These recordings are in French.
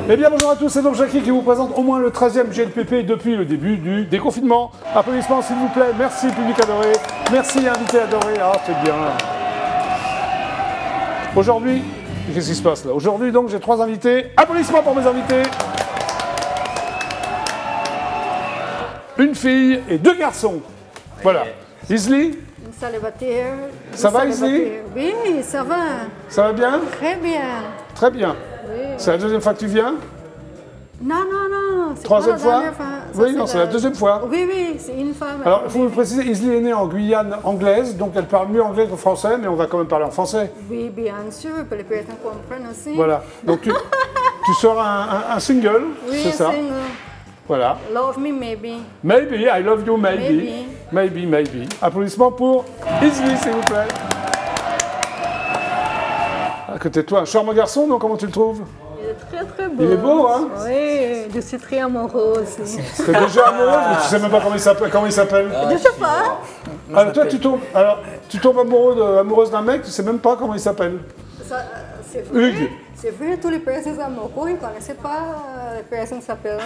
Eh bien bonjour à tous, c'est donc Jackie qui vous présente au moins le 13e GLPP depuis le début du déconfinement. Applaudissements s'il vous plaît, merci public adoré, merci invité adoré, ah c'est bien. Aujourd'hui, qu'est-ce qui se passe là? Aujourd'hui donc j'ai 3 invités, applaudissements pour mes invités. Une fille et 2 garçons. Voilà. Isley? Célibataire. Ça va Isley? Oui, ça va. Ça va bien? Très bien. Très bien. Oui. C'est la 2e fois que tu viens? Non, non, non. 3e fois? Ça, Oui, non, c'est la 2e fois. Oui, oui, c'est une femme. Alors, il faut vous préciser, Isley est née en Guyane anglaise, donc elle parle mieux anglais que français, mais on va quand même parler en français. Oui, bien sûr, pour les personnes comprennent aussi. Voilà. Donc, tu sors un single, oui, c'est ça? Single. Voilà. Love me, maybe. Maybe, I love you, maybe. Maybe, maybe. Applaudissements pour Isley, s'il vous plaît. À côté de toi, un charmant garçon, non? Comment tu le trouves? Il est très, très beau. Il est beau, hein? Oui, je suis très amoureuse aussi. T'es déjà amoureuse, mais tu sais même pas comment il s'appelle. Je sais pas. Alors, toi, tu tombes amoureuse d'un mec, tu sais même pas comment il s'appelle. C'est vrai. Hugues. C'est vrai, tous les personnes amoureux, ils ne connaissaient pas les personnes qui s'appellent.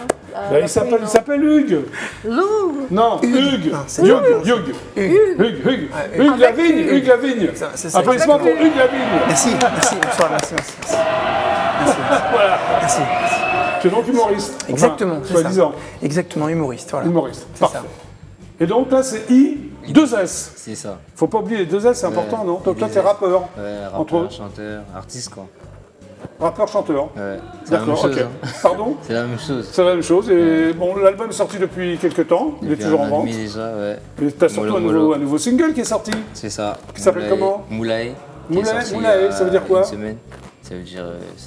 Ben, il s'appelle Hugues. Lou. Non, Hugues. Hugues Lavigne. Hugues Lavigne. Applaudissements pour Hugues Lavigne. Merci, bonsoir, merci. Voilà. Merci. Tu es donc humoriste. Exactement, Enfin, c'est soi-disant. Exactement, humoriste, voilà. Humoriste, C'est parfait. ça. Et donc là, c'est I2S. C'est ça. Faut pas oublier les 2 S, c'est important, non? Donc toi, t'es rappeur. Ouais, Entre rappeur, autres. chanteur, artiste quoi. Rappeur, chanteur. Ouais, c'est la même D'accord, chose. ok. Hein. Pardon? C'est la même chose. C'est la même chose. Et bon, l'album est sorti depuis quelques temps. Il est Depuis toujours un en an et vente. demi déjà, ouais. Et t'as surtout un nouveau single qui est sorti. C'est ça. Qui s'appelle comment? Moulay. Moulay, ça veut dire quoi? Une semaine. Ça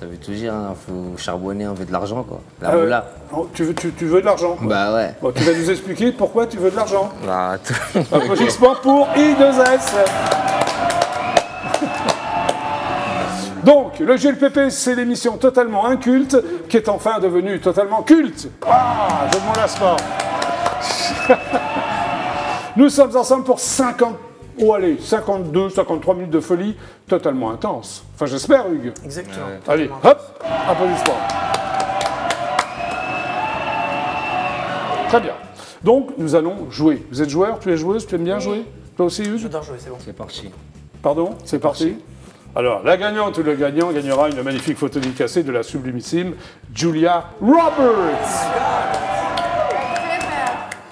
veut tout dire, hein. Faut charbonner, on veut de l'argent quoi. La Ah ouais. moula. Oh, tu veux de l'argent? Bah ouais. Bon, tu vas nous expliquer pourquoi tu veux de l'argent. Bah tout. Applaudissements pour I2S. Donc, le GLPP, c'est l'émission totalement inculte qui est enfin devenue totalement culte. Ah, je ne m'en lasse pas. Nous sommes ensemble pour 52, 53 minutes de folie totalement intense. Enfin, j'espère, Hugues. Exactement. Ouais. Allez, hop, applaudissements. Très bien. Donc, nous allons jouer. Vous êtes joueur, tu es joueuse, tu aimes bien jouer? Toi aussi, Hugues? J'adore jouer, c'est bon. C'est parti. Pardon? C'est parti. Alors, la gagnante ou le gagnant gagnera une magnifique photo dédicacée de la sublimissime Julia Roberts.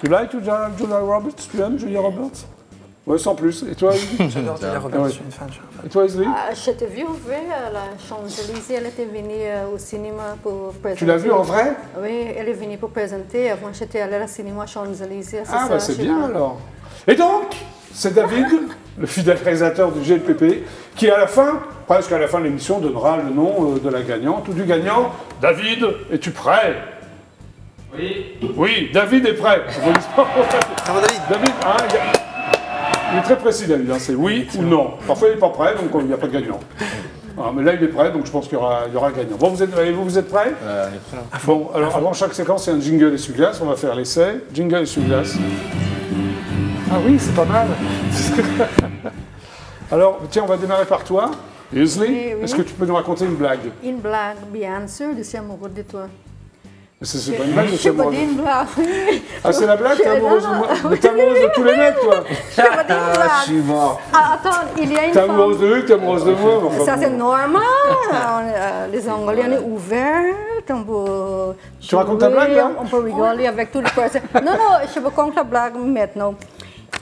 Tu like Julia Roberts? Tu aimes Julia Roberts? Oui, sans plus. Et toi, Hugues? J'adore Julia Roberts, je suis une fan. Et toi, Isley? Je t'ai vu à la Champs-Élysées, elle était venue au cinéma pour présenter. Tu l'as vue en vrai? Oui, elle est venue pour présenter. Avant, j'étais allée au cinéma Champs-Élysées. Ah, bah c'est bien alors. Et donc, c'est David, le fidèle réalisateur du GLPP, qui à la fin, presque à la fin de l'émission, donnera le nom de la gagnante ou du gagnant. David, es-tu prêt? Oui. Oui, David est prêt. Bravo David. David, hein, il est très précis, David. Hein, c'est oui ou non. Parfois, il n'est pas prêt, donc il n'y a pas de gagnant. Ah, mais là, il est prêt, donc je pense qu'il y aura un gagnant. Bon, vous êtes prêts? On est prêt. Bon, alors avant chaque séquence, il y a un jingle essuie-glace. On va faire l'essai. Jingle essuie-glace. Ah oui, c'est pas mal. Alors, tiens, on va démarrer par toi. Isley, Oui, oui. est-ce que tu peux nous raconter une blague? Une blague, bien sûr, je suis amoureuse de toi. C'est pas une blague, je Je suis peux amoureux. dire une blague. Ah, c'est la blague? T'es amoureuse de moi? Mais t'es amoureuse de tous les mecs, toi? Je peux dire une blague. Je suis mort. Ah, attends, il y a une T'es femme. amoureuse de lui, t'es amoureuse de moi? Enfin, Ça, bon. c'est normal. Les Anglais, on est ouverts. On peut Tu racontes ta blague, là? On peut rigoler avec toutes les personnes. Non, non, je veux compter la blague maintenant.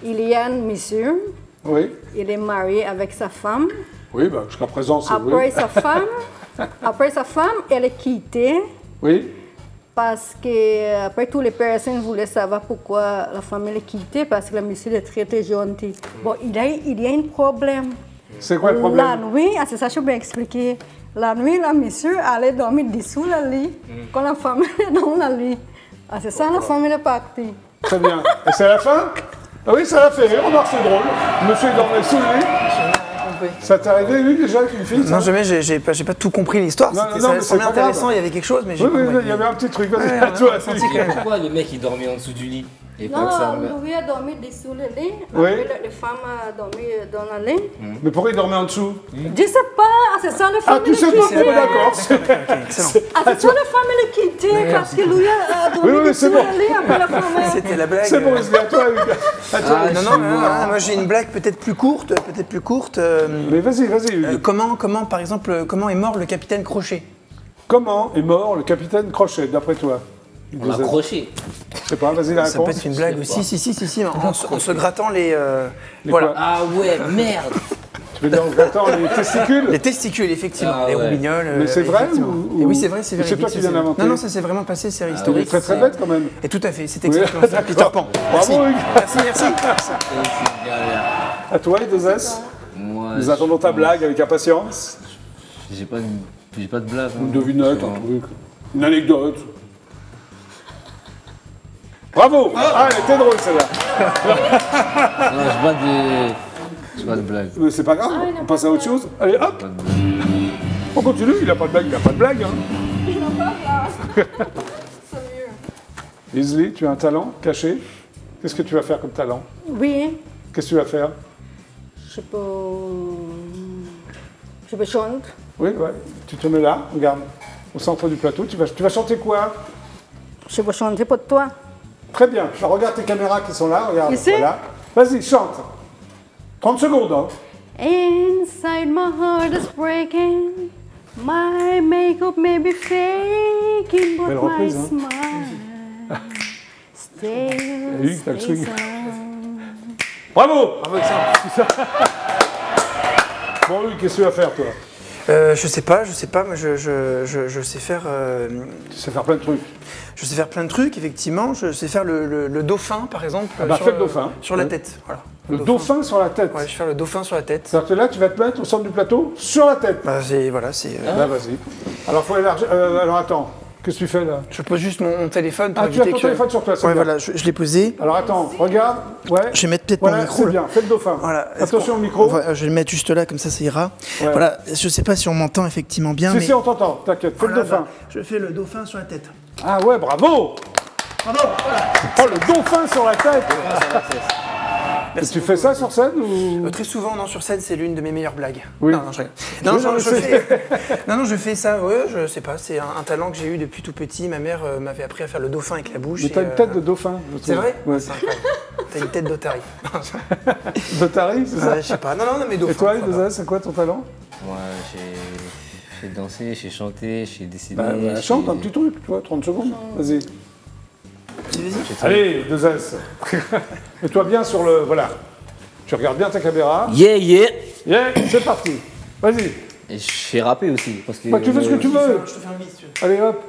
Il y a un monsieur, Oui, il est marié avec sa femme. oui, bah, jusqu'à présent, c'est Après oui. sa femme, elle est quittée. Oui, Parce que après toutes les personnes voulaient savoir pourquoi la famille est quittée, parce que le monsieur est très très gentil. Bon, il y a un problème. c'est quoi le La problème? nuit, c'est ça que je peux expliquer. La nuit, le monsieur allait dormir dessous le lit, quand la famille est dans le lit. Ah, c'est ça, la famille est partie. Très bien. Et c'est à la fin? Ah oui, ça l'a fait rire, remarque, c'est drôle. Monsieur est dormait sous le lit. oui. Ça t'est arrivé, Hugues, déjà, avec une fille ça Non, jamais, j'ai pas tout compris l'histoire. Non, C'était non, mais ça c'est semblait pas grave. intéressant, il y avait quelque chose, mais j'ai Oui, pas oui, compris. il y avait un petit truc. Vas-y, Ouais, à toi, on a senti Hugues. quand même. Pourquoi le mec il dormait en dessous du lit et pas Non, que ça me... lui a dormi dessous le lit. Oui. Après, les femmes ont dormi dans le lit. Mais pourquoi il dormait en dessous? Je sais pas, c'est ça le Ah, famille tu sais pas? qui Bon, d'accord. Excellent. Ah, c'est ça le famille qui était parce que lui a dormi Oui, oui, dessous c'est bon. le lit après la femme. C'était la blague. C'est bon, Wesley, à toi, Hugues. À toi. Non, non, moi j'ai une blague peut-être plus courte, Mais vas-y, Hugues. Comment, par exemple, comment est mort le capitaine Crochet? Comment est mort le capitaine Crochet, d'après toi? On l'a accroché. Je sais pas, vas-y la Ça peut réponse. être une blague aussi, si, en se grattant les quoi Ah ouais, merde. Tu veux dire en se grattant les testicules? les testicules, effectivement, Ah les ouais. roubignoles. Mais c'est vrai effectivement. ou- Et oui, c'est vrai, c'est ou vrai. c'est toi qui viens d'inventer? Non, non, ça s'est vraiment passé, c'est Il est historique. très très bête quand même. Et tout à fait, c'est Oui, exactement ça. d'accord. Peter Pan. Merci. Bravo, Hugues. Merci. À toi, les deux S. Moi, Nous attendons ta blague avec impatience. j'ai pas de blague. Une devinette, un truc. Une anecdote. Bravo! Ah, elle était drôle celle-là. Non, j'ai pas de blague. Mais c'est pas grave, on passe à autre chose. Allez, hop! On continue, il a pas de blague, hein. Isley, tu as un talent caché. Qu'est-ce que tu vas faire comme talent? Oui, Qu'est-ce que tu vas faire? je peux chanter. Oui, ouais. Tu te mets là, regarde, au centre du plateau. Tu vas chanter quoi? Je peux chanter pour toi. Très bien. Alors, regarde tes caméras qui sont là, regarde. Ici? Voilà. Vas-y, chante. 30 secondes, hein. Inside my heart is breaking. My makeup may be faking, but Belle my reprise, hein. smile still Hugues, t'as le swing. stays on. Bravo! Bon, Hugues, qu'est-ce que tu vas faire, toi? Je sais pas, moi je sais faire. Tu sais faire plein de trucs. Je sais faire plein de trucs, effectivement. Je sais faire le dauphin, par exemple. Ah bah, fais le dauphin. Sur la Ouais. tête, voilà. Le dauphin sur la tête. Ouais, je vais faire le dauphin sur la tête. C'est-à-dire que là, tu vas te mettre au centre du plateau, sur la tête. Bah, voilà, c'est. Là, vas-y. Alors, faut élargir. Alors, attends. Qu'est-ce que tu fais, là? Je pose juste mon téléphone pour Ah, tu as éviter ton que. téléphone sur toi, c'est Ouais, bien. voilà, je l'ai posé. Alors, attends, regarde. Ouais. Je vais mettre peut-être Voilà, mon micro. c'est bien. Fais le dauphin. Voilà. Est-ce Attention qu'on- au micro. Je vais le mettre juste là, comme ça ira. Ouais. Voilà, je sais pas si on m'entend effectivement bien, mais. Si, on t'entend. T'inquiète. Fais le Voilà, dauphin. bah, je fais le dauphin sur la tête. Ah, ouais, bravo! Bravo, voilà. Oh, le dauphin sur la tête! Et tu fais ça sur scène ou... Très souvent, non, sur scène, c'est l'une de mes meilleures blagues. Oui. Non, je rigole. Non, Oui, non, mais je fais ça, ouais, je sais pas, c'est un talent que j'ai eu depuis tout petit. Ma mère m'avait appris à faire le dauphin avec la bouche. Mais t'as une tête de dauphin. je C'est trouve. vrai Ouais. C'est incroyable. T'as une tête d'Otari. D'Otari, c'est ça? Ouais, je sais pas. Non, mais dauphin. Et toi, ça va. Elisa, c'est quoi ton talent? Moi, j'ai dansé, j'ai chanté, j'ai dessiné. Bah, chante un petit truc, tu vois, 30 secondes. Vas-y. Vas-y. Allez, 2S. Mets-toi bien sur le... Voilà. Tu regardes bien ta caméra. Yeah, yeah. Yeah, c'est parti. Vas-y. Et j'ai rappé aussi. Parce que, Bah, tu fais ce que tu veux. Je te fais un bis, tu veux. Allez, hop.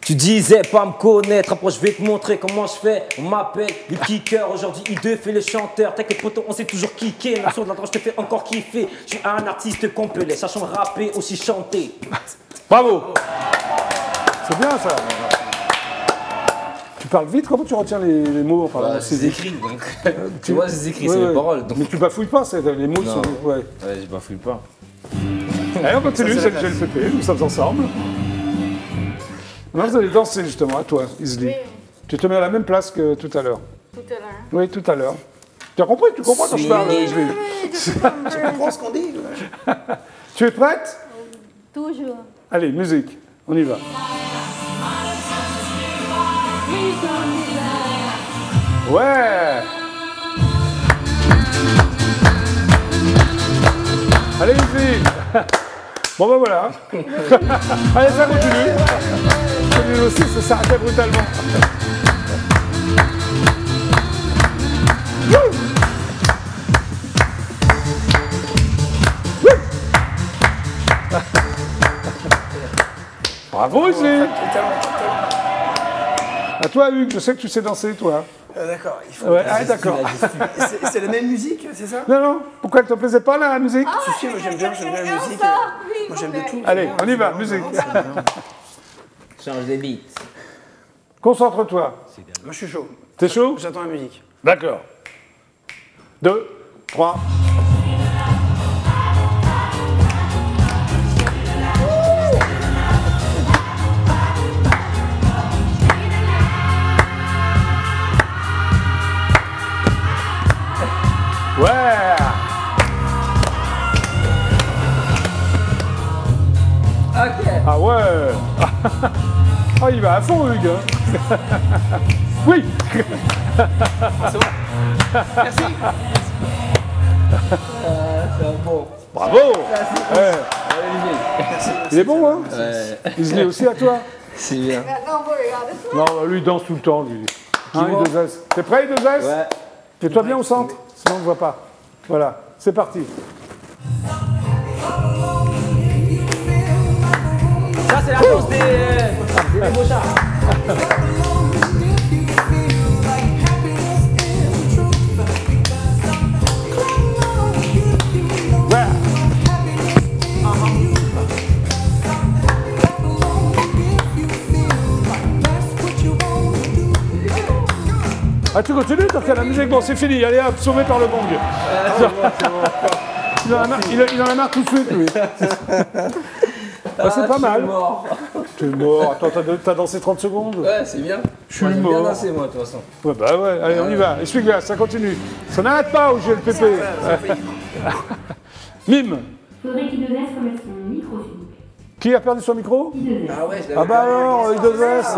Tu disais pas me connaître, après je vais te montrer comment je fais. On m'appelle le kicker, aujourd'hui I2 fait le chanteur. T'inquiète poteau, on s'est toujours kické. La sur de la drogue, je te fais encore kiffer. Je suis un artiste complet, sachant rapper, aussi chanter. Bravo. C'est bien, ça. Tu parles vite, comment tu retiens les mots? Pardon, Bah, c'est écrit, donc. Tu vois, c'est écrit, Ouais, c'est ouais. les paroles. Donc... Mais tu bafouilles pas, les mots Non. sont... Ouais. Ouais, je bafouille pas. Allez, on continue, Ça, c'est c'est le GLPP, nous sommes ensemble. Maintenant, vous allez danser, justement, à toi, Isley. Oui. Tu te mets à la même place que tout à l'heure. Tout à l'heure. Oui, tout à l'heure. Tu as compris? Tu comprends quand je parle, Isley? Tu comprends ce qu'on dit? Tu es prête? Toujours. Allez, musique, on y va. Ouais! Allez, Isley! Bon, ben voilà. Allez, ça continue. Celui aussi, ça s'arrêtait brutalement. Wouh! Wouh! Bravo, Isley! À toi, Hugues, je sais que tu sais danser, toi. D'accord, il faut. Ouais, ah, d'accord. C'est la même musique, c'est ça? Non, non, pourquoi elle te plaisait pas, la musique? Si, moi j'aime bien la musique. Moi j'aime de tout. Allez, on y va, musique. Change des beats. Concentre-toi. Moi je suis chaud. T'es chaud? J'attends la musique. D'accord. 2, 3. Ah ouais. Ah, il va à fond, Hugues. Hein. Oui. C'est bon. Merci. C'est bon. Bravo. Ouais. Il est bon, hein. Il se lit aussi à toi. C'est bien. Maintenant, on va regarder ça. Non, bah, lui, il danse tout le temps, lui. Hein, I2S. T'es prêt, I2S? Ouais. Mets-toi bien au centre, sinon on ne voit pas. Voilà, c'est parti. Ça, c'est la danse des bochards. Ouais. Ah, tu continues, t'as fait la musique, bon, c'est fini, allez hop, sauvé par le bong. Il en a marre tout de suite, lui. Ah, c'est pas mal. Mort. Tu es mort. Attends, t'as dansé 30 secondes? Ouais, c'est bien. Je suis Moi, j'aime bien mort. danser, moi, de toute façon. Ouais, bah ouais, allez, on y va. Essuie-glace, ça continue. Ça n'arrête pas au GLPP. Mime. Faudrait qu'il devait se remettre son micro, s'il vous plaît. Qui a perdu son micro? Ah ouais, je Ah bah alors, I2S.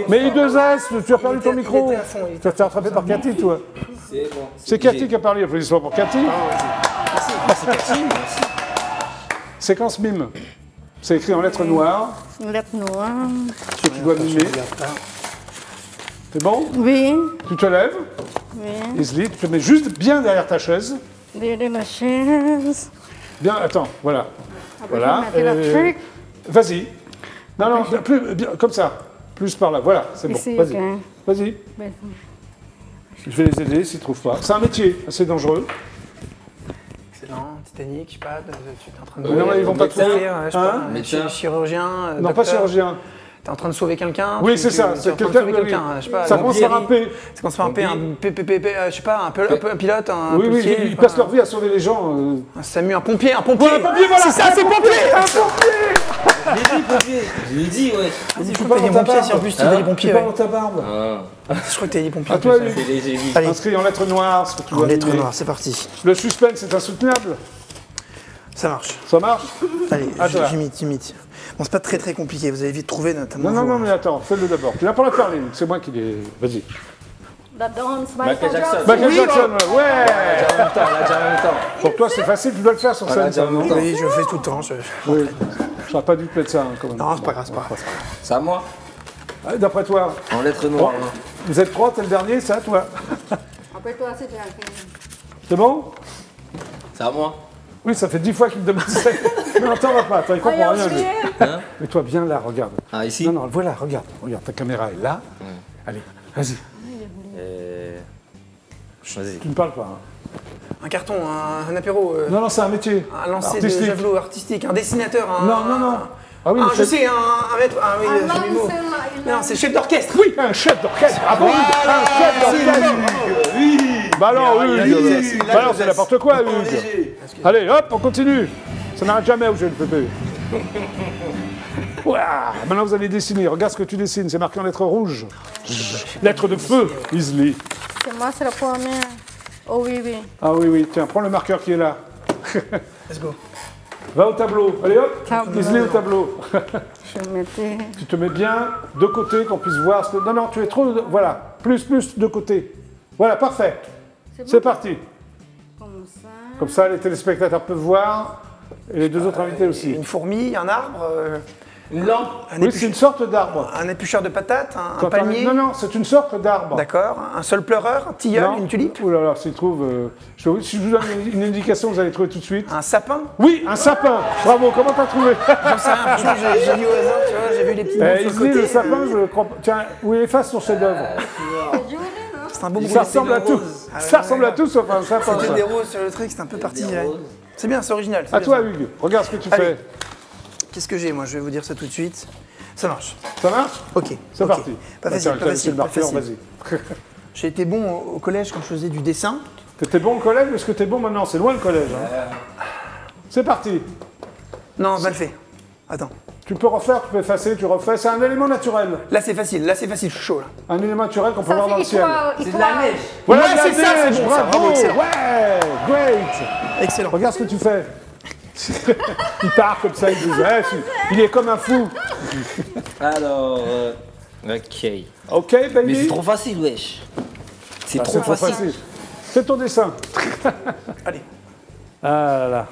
Mais I2S, tu as perdu ton micro. il était à fond, il était Tu as été rattrapé par Cathy, toi. C'est bon. C'est Cathy qui a parlé. Applaudissements pour Cathy. Séquence mime. C'est écrit en lettres noires. Une lettre noire. Ce que tu dois mimer. C'est bon? Oui, Tu te lèves. oui. Isli, tu te mets juste bien derrière ta chaise. Derrière la chaise. Bien, attends, voilà. Après, Voilà. je vais mettre la truc. Vas-y. Non, non, plus, bien, comme ça. Plus par là. Voilà, c'est bon. Ici, Vas-y. ok. Vas-y. Ben, Je vais les aider s'ils ne trouvent pas. C'est un métier assez dangereux. Excellent. Titanic, je sais pas, tu es en train de... Non, mais ils vont pas médecin, trouver. je sais Hein pas, Médecin. chirurgien, Non, pas docteur. chirurgien. T'es en train de sauver quelqu'un. Oui, c'est ça. C'est C'est en train de quelqu'un sauver quelqu'un, je sais pas. Ça commence par un pompier. P. Ça commence par un P, un je sais pas, un pilote, un Oui, oui, policier, ils je sais passent pas, leur vie à sauver les gens. un SAMU, un pompier, un pompier. Ouais, un pompier, voilà. C'est ça, c'est pompier. Un pompier. J'ai dit, pompier. Je l'ai dit, ouais. Vas-y, je Tu crois que t'as dit parles dans ta pompier, si en barbe. plus tu as dit pompier. Tu parles Ouais. dans ta barbe. Ah. Je crois que t'as dit pompier. À toi, en plus, Luc. ouais. J'ai vu. Allez, Inscrit en lettres noires, ce que tu en dois lettres mimer. noires, c'est parti. Le suspense est insoutenable. Ça marche. Ça marche? Allez, À toi. j'imite. Bon, c'est pas très compliqué, vous allez vite trouver notamment. Non, non, vous, non, hein. mais attends, fais-le d'abord. Tu n'as pas la parler, c'est moi qui l'ai. Vas-y. La danse, Michael Jackson. Michael Jackson, ouais. En même temps, on l'a déjà en même temps. Pour toi, c'est facile, tu dois le faire sur On l'a scène. déjà ça, en non? même temps. Oui, je le fais tout le temps. Oui. J'aurais pas dû te mettre ça, hein, quand même. Non, c'est pas grave, c'est pas grave. C'est à moi. Ah, d'après toi, En lettres noires. hein. vous êtes trois, t'es le dernier, c'est à toi. Après toi, c'est bien. C'est bon? C'est à moi. Oui, ça fait 10 fois qu'il me demande ça. Mais attends, va pas, attends, il comprend rien. lui. Hein? Mets-toi bien là, regarde. Ah, ici. Non, non, voilà, regarde. Regarde, ta caméra est là. Allez, vas-y. Vas-y. Tu ne parles pas. Hein. Un carton, un apéro, Non, non, c'est un métier. un lancer de Artistique. javelot artistique, un dessinateur, un... Non, non, non. Ah oui, Ah, le je chef- sais, un maître, oui, j'ai mes mots. Non, c'est chef d'orchestre. Oui, un chef d'orchestre. Ah bon, un chef d'orchestre. Oui. Bah alors, Hugues. Bah alors, c'est n'importe quoi, Hugues. Allez, hop, on continue. Ça n'arrête jamais au GLPP. Ouah, maintenant, vous allez dessiner. Regarde ce que tu dessines. C'est marqué en lettres rouges. Lettres de feu, Isli. C'est moi, c'est la première. Oh oui, oui. Ah oui, oui. Tiens, prends le marqueur qui est là. Let's go. Va au tableau. Allez, hop. Tableau. Isli au tableau. Je mettais. Tu te mets bien de côté, qu'on puisse voir ce que... Non, non, tu es trop... Voilà. Plus de côté. Voilà, parfait. C'est parti. Comme ça. Comme ça, les téléspectateurs peuvent voir et les deux autres invités aussi. Une fourmi, un arbre, Une lampe. Oui, c'est une sorte d'arbre. un éplucheur de patates, un Quand palmier. Non, non, c'est une sorte d'arbre. D'accord. Un sol pleureur, un tilleul, Non. une tulipe, Ouh là là, s'il trouve... si je vous donne une indication, vous allez trouver tout de suite. un sapin. Oui, un sapin. Bravo, comment t'as trouvé? J'en sais rien, franchement, j'ai lu au hasard, tu vois, j'ai vu les petits mots sur le Isli, côté. le sapin, je crois pas... Tiens, oui, efface son chef-d'œuvre. C'est un beau Ça bruit. ressemble à tout. Ça ressemble à tout sauf un sapin. C'était ça. des roses sur le truc, c'est un peu parti. Des ouais. roses. C'est bien, c'est original. c'est À bien toi, ça. Hugues. Regarde ce que tu Allez. fais. Qu'est-ce que j'ai, moi? Je vais vous dire ça tout de suite. Ça marche. Ça marche? Ok. C'est ok. parti. Pas Bah, facile, tiens, pas t'as laissé facile, le pas marqueur, facile. vas-y. J'ai été bon au collège quand je faisais du dessin. T'étais bon au collège, mais est-ce que t'es bon maintenant? C'est loin le collège. Hein. C'est parti. Non, mal fait. Attends. Tu peux refaire, tu peux effacer, tu refais. C'est un élément naturel. Là, c'est facile, je suis chaud, là. Un élément naturel qu'on peut voir dans le ciel. C'est de la neige. Voilà, Ouais, de la c'est ça, neige, c'est bon, ça, bravo. bravo, excellent. Ouais, great. Excellent. Regarde ce que tu fais. Il part comme ça, il dit il est comme un fou. Alors, ok. Ok, Mais baby. c'est trop facile, wesh. C'est Ah, trop c'est facile. Fais ton dessin. Allez, Ah là là.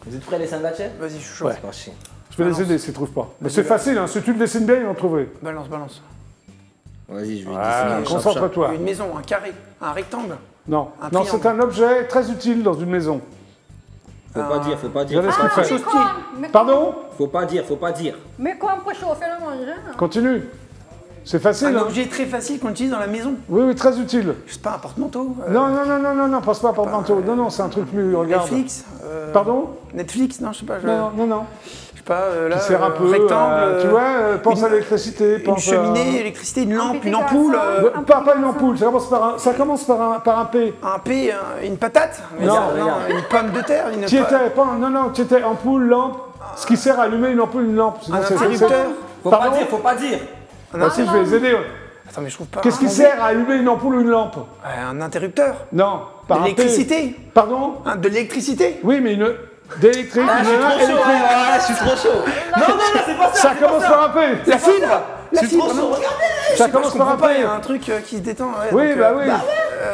Vous êtes prêts, les sandwichs? vas-y, je suis chaud. Ouais. C'est parti. Je vais les aider s'ils ne trouvent pas. Mais c'est facile, hein. Si tu le dessines bien, ils vont trouver. Balance, balance. Vas-y, je vais Ah, dessiner. concentre-toi. Une maison, un carré, un rectangle. Non, Un non, triangle. c'est un objet très utile dans une maison. Faut pas dire, faut pas dire. Regardez ce qu'il fait. Chose qui- Pardon? Faut pas dire, faut pas dire. Mais quoi, pour chauffer le manger? Continue. C'est facile, Un hein. objet très facile qu'on utilise dans la maison. Oui, oui, très utile. Je sais pas, un porte-manteau. Non, non, non, non, non, non, passe pas par porte-manteau. Non, non, c'est un truc plus, regarde. Netflix. Pardon? Netflix, non, je sais pas. Non, non, non. Je sais pas, là. Qui sert un peu, rectangle. tu vois, pense à l'électricité, Une pense cheminée, électricité, une lampe, petit une ampoule. garçon. Pas une ampoule, ça commence par un P. Un P, une patate. Mais Non, regarde, une pomme de terre. Une Tu étais, non, non, tu étais ampoule, lampe, ce qui sert à allumer une ampoule, une lampe. Sinon, Un c'est- interrupteur. Faut Pardon? pas dire, faut pas dire. Bah si, je vais les aider. Attends, mais je trouve pas. Qu'est-ce qui sert à allumer une ampoule ou une lampe? Un interrupteur. Non, par De un P. l'électricité. Pardon? De l'électricité. Oui, mais une... d'électrique, Ah, je suis trop chaud, ah, je suis trop chaud. Non, non, non, c'est pas ça. ça commence par un P. La fibre. La Je suis trop fibre. chaud, regardez. Ça commence par un pas, il y P. a un truc qui se détend. Ouais, Oui, donc, bah oui.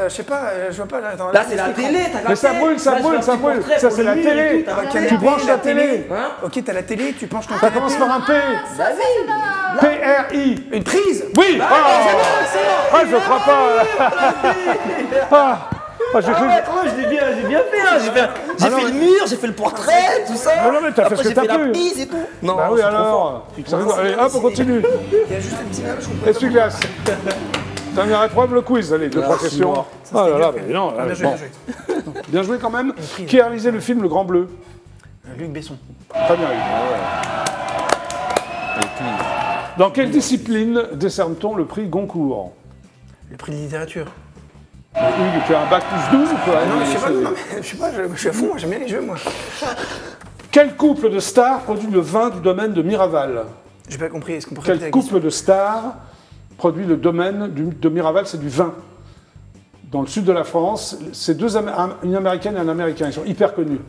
je sais pas, je vois pas. Attends, Là, c'est la télé, t'as Mais ça brûle, ça brûle, ça brûle. Ça, c'est la télé. Tu branches la télé. Hein? Ok, t'as la télé, tu penches ton Ça canapé. commence par un P. Vas-y. P-R-I. Une prise. Oui. Ah, je crois pas. Ah, j'ai cru... Ouais, oh, j'ai bien fait, hein. J'ai fait le mur, j'ai fait le portrait, tout ça. Non, non, mais t'as fait Après, ce que j'ai t'as fait la pu. prise et tout. Non, Bah oui, c'est trop alors. fort. Ça rigole. Allez, hop, on continue. Il y a juste un petit je comprends. Essuie-glace. Dernière épreuve, le quiz. Allez, deux, Ah, trois je suis questions. mort. Oh là là, dur, mais non. Bien joué, bon. bien joué. Bien joué quand même. Qui a réalisé le film Le Grand Bleu? Luc Besson. Très bien. Dans quelle discipline décerne-t-on le prix Goncourt? Le prix de littérature. Hugues, tu as un bac plus 12 ou quoi? Non, mais je sais pas, non, mais je sais pas, je suis à fond, moi, j'aime bien les jeux, moi. Quel couple de stars produit le vin du domaine de Miraval? J'ai pas compris, est-ce qu'on peut Quel répéter la question? couple de stars produit le domaine de Miraval? C'est du vin. Dans le sud de la France, c'est une Américaine et un Américain. Ils sont hyper connus.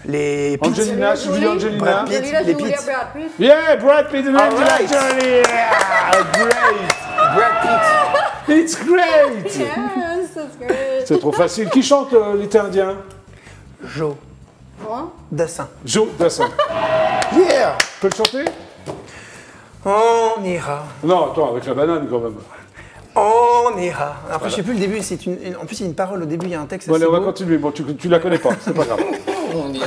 Les Pitt. Angelina, Julie Angelina. Brad Pitt. Angelina les Jolie, Pitts. Brad Pitt. Yeah, Brad Pitt and Angelina right. Jolie. Yeah, great. Brad Pitt. It's great. Yes, that's great. C'est trop facile. Qui chante l'été indien? Joe Bon. Dassin. Joe Dassin. Yeah. Tu peux le chanter? On ira. Non, attends, avec la banane quand même. On ira. Après, je sais plus le début, c'est en plus, il y a une parole au début, il y a un texte Bon, assez allez, on va beau. continuer. Bon, tu la connais pas, c'est pas grave. On ira.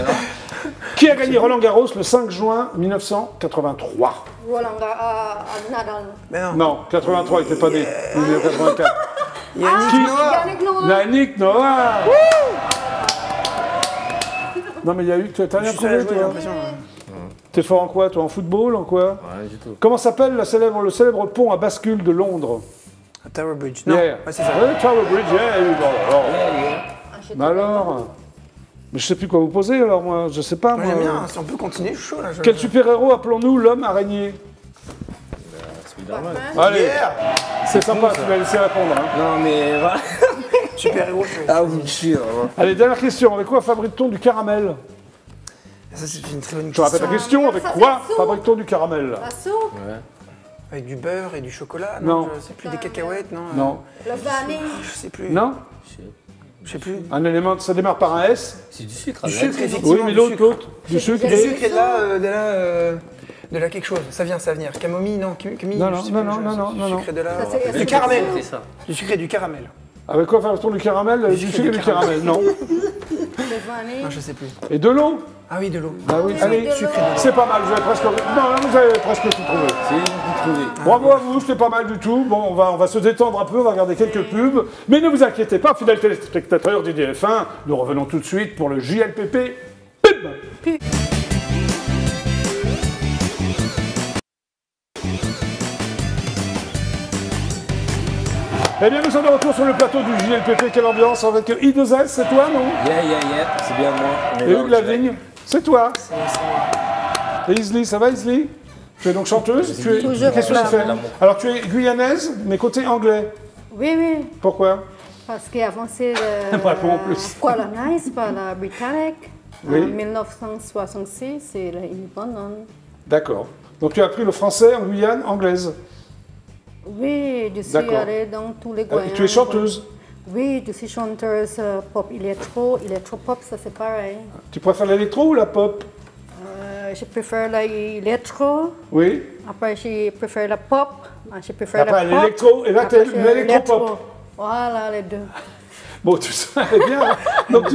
Qui a gagné Roland Garros le 5 juin 1983? Roland Nadal. Mais non. Non, 83, il était pas né. Il est né en 84. Yannick Noah. Yannick Noah. Yannick Noah. Non, mais il y a eu. T'as Je rien suis seul à trouvé, jouer, j'ai toi? l'impression. T'es fort en quoi, toi? En football? En quoi? Ouais, du tout. Comment s'appelle le célèbre pont à bascule de Londres? Tower Bridge. Non, Yeah. ouais, c'est ça. Ouais, Tower Bridge, yeah. Alors, Ah, je sais mais pas. alors mais je sais plus quoi vous poser, alors moi, je sais pas. Moi, Moi. j'aime bien, si on peut continuer, je suis chaud là. Quel super-héros appelons-nous l'homme araignée? Spider-Man. Allez, Yeah. c'est sympa, tu m'as laissé répondre. Hein. Non, mais voilà. Super héros, je fais. Ah, vous me tuez. Allez, dernière question. Avec quoi fabrique-t-on du caramel? Ça, c'est une très bonne Je répète question. la question. Avec Ça, c'est quoi sous. fabrique-t-on du caramel? La soupe, Avec du beurre et du chocolat. Non. Non, je sais plus, des cacahuètes, non. Non. le vanille. Je sais plus. Non? Je sais plus. Un élément, ça démarre par un S? C'est du sucre. Du avec. sucre, effectivement. Oui, mais du l'autre, sucre. l'autre. Du sucre. Du et- sucre et de la quelque chose. Ça vient, ça va venir. Camomille, non. Camomille, Non, non, je sais non, plus, non, je- non, non, Du non, sucre et de la. Ça, c'est- Du c'est caramel. C'est ça. Du sucre et du caramel. Avec quoi fabrique-t-on du caramel? Du sucre et du caramel. Non. Le vanille. Non, je sais plus. Et de l'eau? Ah oui, de l'eau. Bah oui, Oui, allez. de l'eau. Sucre et de l'eau. C'est pas mal, vous avez presque... Non, vous avez presque tout trouvé. C'est vous trouvez. Bravo à vous, c'était pas mal du tout. Bon, on va se détendre un peu, on va regarder quelques pubs. Mais ne vous inquiétez pas, fidèles téléspectateurs d'IDF1, nous revenons tout de suite pour le JLPP Pub. Eh bien, nous sommes de retour sur le plateau du JLPP. Quelle ambiance avec I2S, c'est toi, non? Yeah, c'est bien moi. On est Et là, Hugues on Lavigne, c'est toi. Et Isli, ça va Isli? Tu es donc chanteuse? Tu es... Toujours Qu'est-ce que tu fais? flamand. Alors tu es guyanaise, mais côté anglais. Oui, oui. Pourquoi? Parce qu'avant, c'est Bravo, en plus. colonized par la Britannique. Oui. En 1966, c'est l'indépendance. D'accord. Donc tu as appris le français en Guyane anglaise. Oui, je suis D'accord. allée dans tous les Et Guyanes. tu es chanteuse. Oui, je suis chanteuse pop électro-pop, ça c'est pareil. Tu préfères l'électro ou la pop? Je préfère l'électro, Oui. après je préfère la pop, je préfère Après la pop. l'électro, et là tu es après, l'électro-pop. Voilà, les deux. Bon, tout ça est bien. Donc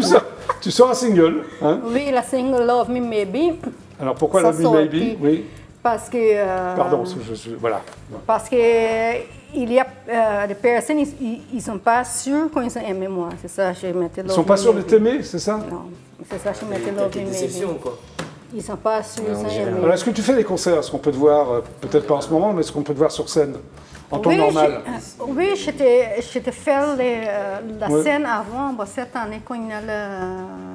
tu sors un single. Hein? Oui, la single Love Me Maybe, Alors pourquoi Ça Love Me sort, Maybe? puis- Oui. parce que... Pardon, voilà. Parce que il y a des personnes, ils ne sont pas sûrs quand ils ont aimé moi. C'est ça, je mettais Ils Love sont pas Me sûrs de Maybe. t'aimer, c'est ça? Non, c'est ça, je mettais T'as Love quelle Me déception, Maybe. quoi. Ils ne sont pas sûrs, ils ont aimé. Alors est-ce que tu fais des concerts? Est-ce qu'on peut te voir, peut-être pas en ce moment, mais est-ce qu'on peut te voir sur scène? En temps normal? Oui, j'étais fait la Ouais. scène avant, bon, cette année, quand il y a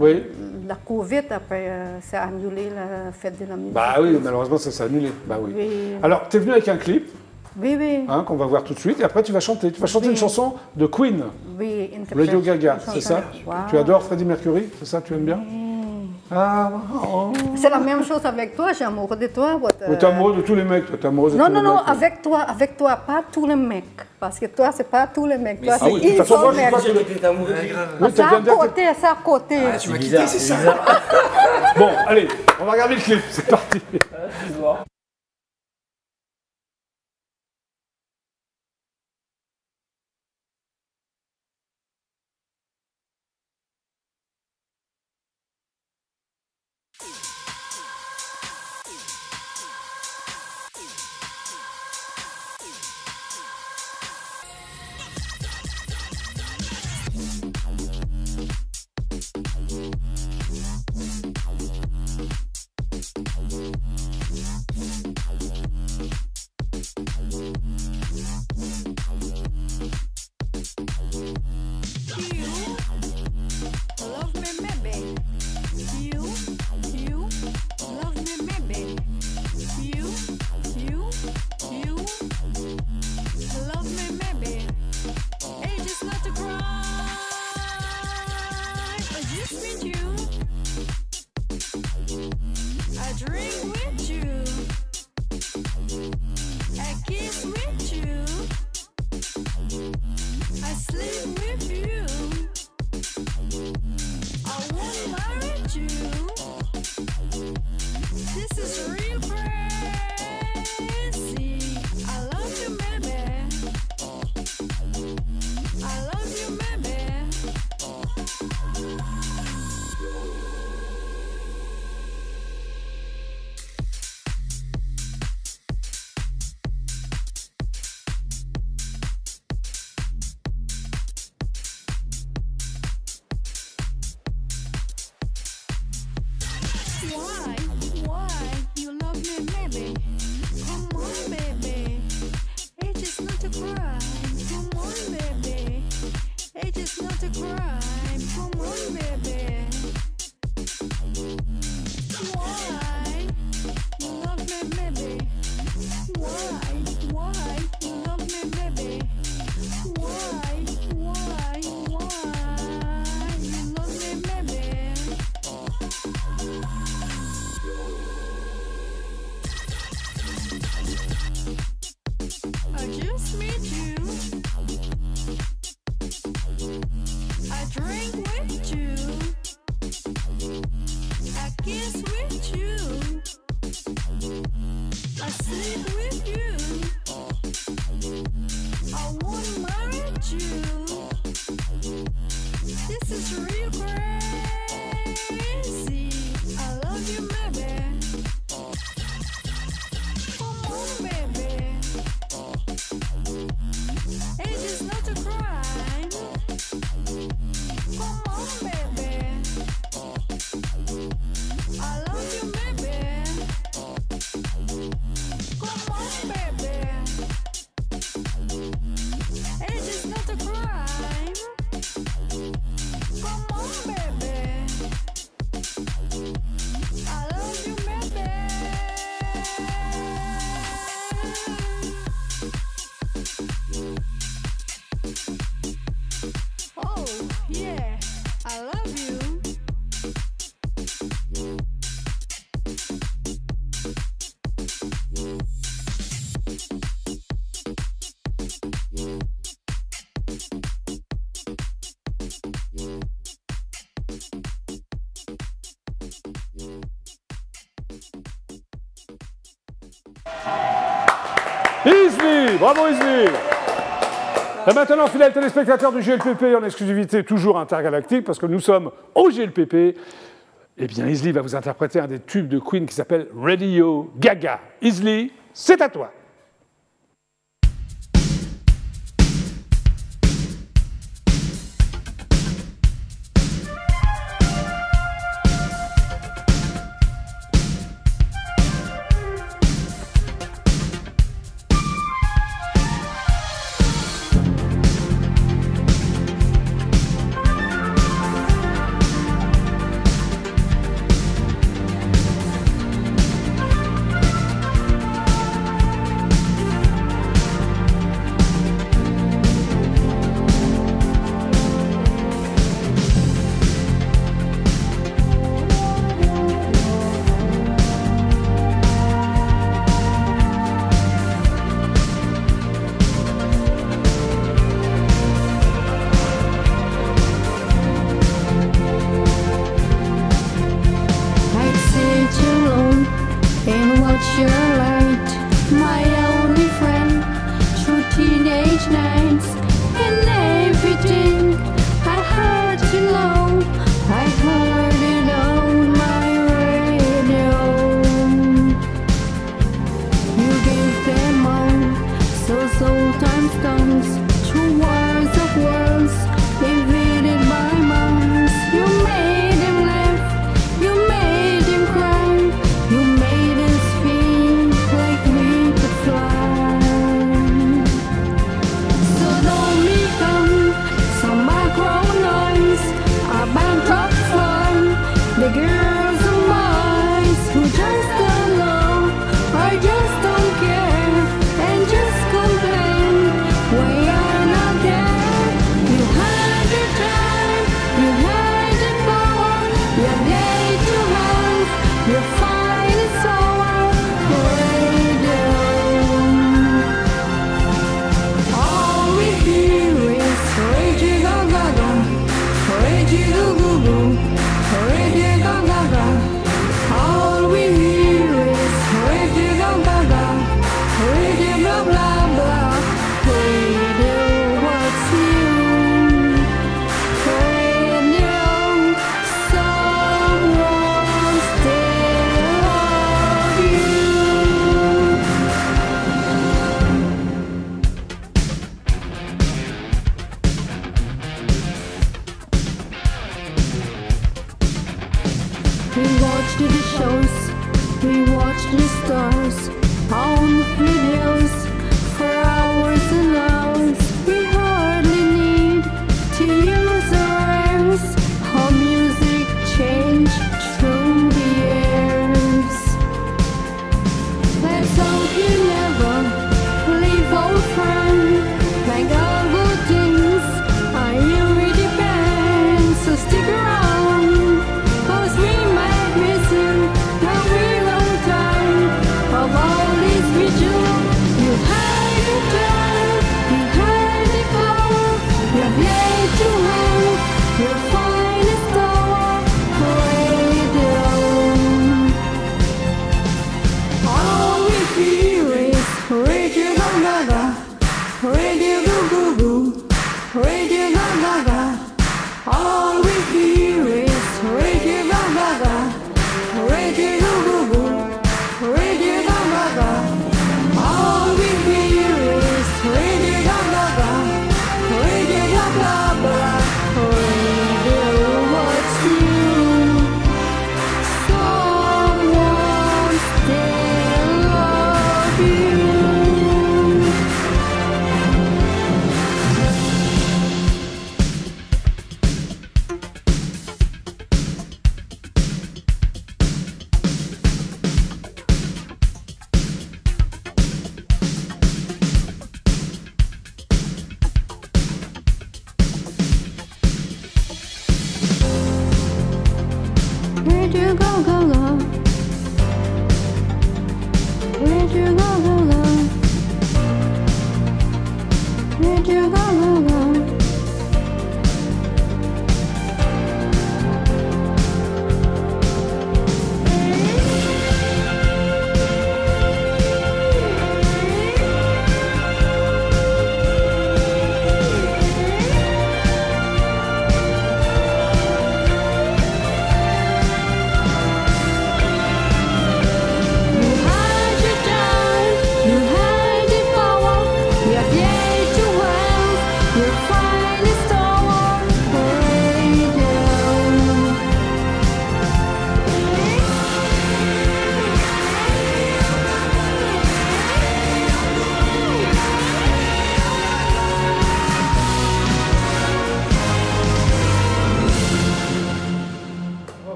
Oui. la Covid, après, c'est annulé la fête de la musique. Bah oui, malheureusement ça s'est annulé. Bah oui. Oui. Alors tu es venu avec un clip Oui, oui. hein, qu'on va voir tout de suite, et après tu vas chanter. Tu vas chanter Oui. une chanson de Queen, Oui, Radio Gaga, une c'est chanson. ça? Wow. Tu adores Freddie Mercury, c'est ça? Tu aimes bien? Ah, oh. C'est la même chose avec toi, j'ai amoureux de toi. Ouais, t'es amoureux de tous les mecs, toi, t'es amoureuse de Non, tous non, les non, mecs. avec toi, pas tous les mecs. Parce que toi, c'est pas tous les mecs. Toi, Mais c'est ah oui, de toute une façon, seule moi, je mec. crois J'ai été amoureux. Ouais, grave. Oui, C'est t'as à bien dit. côté, c'est à côté. Ah, tu m'as C'est quitté, bizarre, c'est c'est ça. bizarre. Bon, allez, on va regarder le clip, c'est parti. Love me maybe. You love me maybe. You love me maybe. Age is not a crime. I just with you. I drink with you. I kiss with you. I sleep with you. I won't marry you. This is real crazy. I love you, baby. I love you, baby. Why you love me, baby? Come on, baby. Age is not a crime. Come on, baby. Age is not a crime. Come on, baby. Why you love me, baby? Why you love me, baby? Why you love me, baby? I just met you. I Isli, bravo Isli. Et maintenant, fidèles téléspectateurs du GLPP, en exclusivité toujours intergalactique, parce que nous sommes au GLPP, eh bien Isli va vous interpréter un des tubes de Queen qui s'appelle Radio Gaga. Isli, c'est à toi.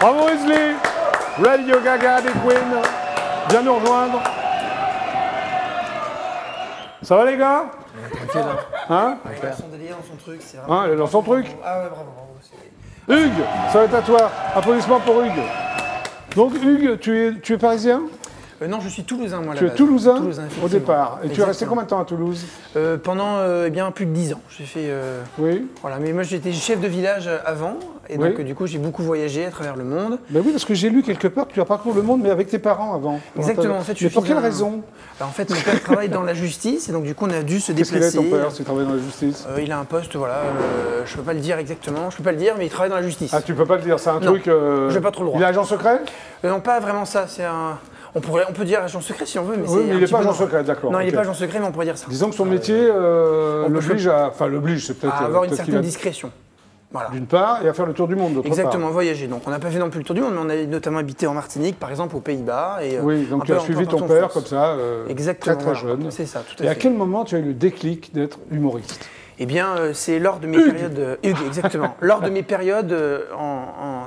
Bravo Wesley. Radio Gaga des Queens. Viens nous rejoindre. Ça va les gars? Hein? Son délire dans son truc, c'est vraiment... Hein, elle est dans son truc. Ah ouais, bravo. Hugues, ça va être à toi. Applaudissements pour Hugues. Donc Hugues, tu es parisien? Non, je suis toulousain, moi, à la Tu es base. toulousain au effectivement. départ. Et tu es resté Exactement. combien de temps à Toulouse? Pendant bien plus de 10 ans. J'ai fait... Oui. Voilà, mais moi j'étais chef de village avant, et Oui. donc du coup j'ai beaucoup voyagé à travers le monde. Ben oui, parce que j'ai lu quelque part que tu as parcouru le monde, mais avec tes parents avant. Exactement, en fait, je Mais suis pour fils quelle d'un- raison? Alors, en fait, mon père travaille dans la justice, et donc du coup on a dû se Qu'est-ce qu'il a déplacer. ton père, s'il travaille dans la justice? Il a un poste, voilà, je peux pas le dire exactement, je peux pas le dire, mais il travaille dans la justice. Ah, tu peux pas le dire, c'est un Non, truc... j'ai pas trop le droit. Il est agent secret? Non, pas vraiment ça, c'est un... On peut dire agent secret si on veut, mais Oui, c'est mais un il n'est petit pas peu agent non. secret, d'accord. Non, il ok. n'est pas agent secret, mais on pourrait dire ça. Disons que son métier l'oblige à... Enfin, l'oblige, c'est peut-être... À avoir une peut-être qu'il certaine a- discrétion. Voilà. D'une part, et à faire le tour du monde, d'autre part. Exactement, voyager. Donc on n'a pas fait non plus le tour du monde, mais on a notamment habité en Martinique, par exemple, aux Pays-Bas. Et, Oui, donc un tu peu as un suivi peu ton partout en père France. comme ça, Exactement, très très voilà. jeune. C'est ça, tout à Et à fait. quel moment tu as eu le déclic d'être humoriste? Eh bien, c'est lors de mes périodes... Hugues, exactement. Lors de mes périodes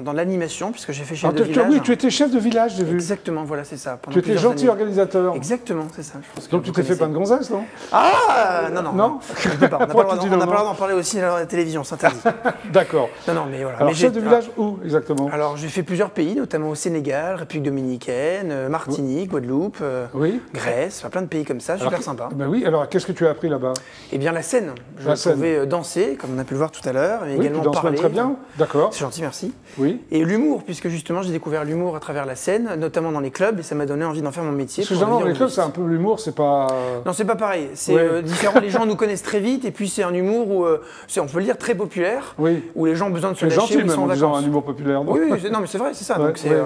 dans l'animation, puisque j'ai fait chef de village. Oui, tu étais chef de village, j'ai vu. Exactement, voilà, c'est ça. pendant Tu étais plusieurs gentil années. organisateur. Exactement, c'est ça. Je pense que Donc vous tu t'es fait connaissez. plein de gonzesses, non? Ah non. Non Je peux pas. On n'a Pourquoi pas le tu dis droit non, d'en parler aussi à la télévision, c'est interdit. D'accord. Non, mais voilà. Alors Mais chef j'ai- de village où exactement? Alors j'ai fait plusieurs pays, notamment au Sénégal, République Dominicaine, Martinique, Guadeloupe, Oui. Grèce, enfin, plein de pays comme ça, super sympa. Ben oui, alors qu'est-ce que tu as appris là-bas? Eh bien la scène, je La scène. pouvais danser, comme on a pu le voir tout à l'heure, et Oui, tu également danses parler. même très bien. D'accord. C'est gentil, merci. Oui. Et l'humour, puisque justement j'ai découvert l'humour à travers la scène, notamment dans les clubs, et ça m'a donné envie d'en faire mon métier. Parce que pour généralement, devenir les clubs, humoriste. c'est un peu l'humour, c'est pas... Non, c'est pas pareil. C'est Ouais. différent. Les gens nous connaissent très vite, et puis c'est un humour où, c'est, on peut le dire, très populaire, Oui. où les gens ont besoin de se C'est lâcher, gentil où ils même sont en en disant vacances. un humour populaire. non? Oui, non, mais c'est vrai, c'est ça. Ouais, donc c'est, ouais.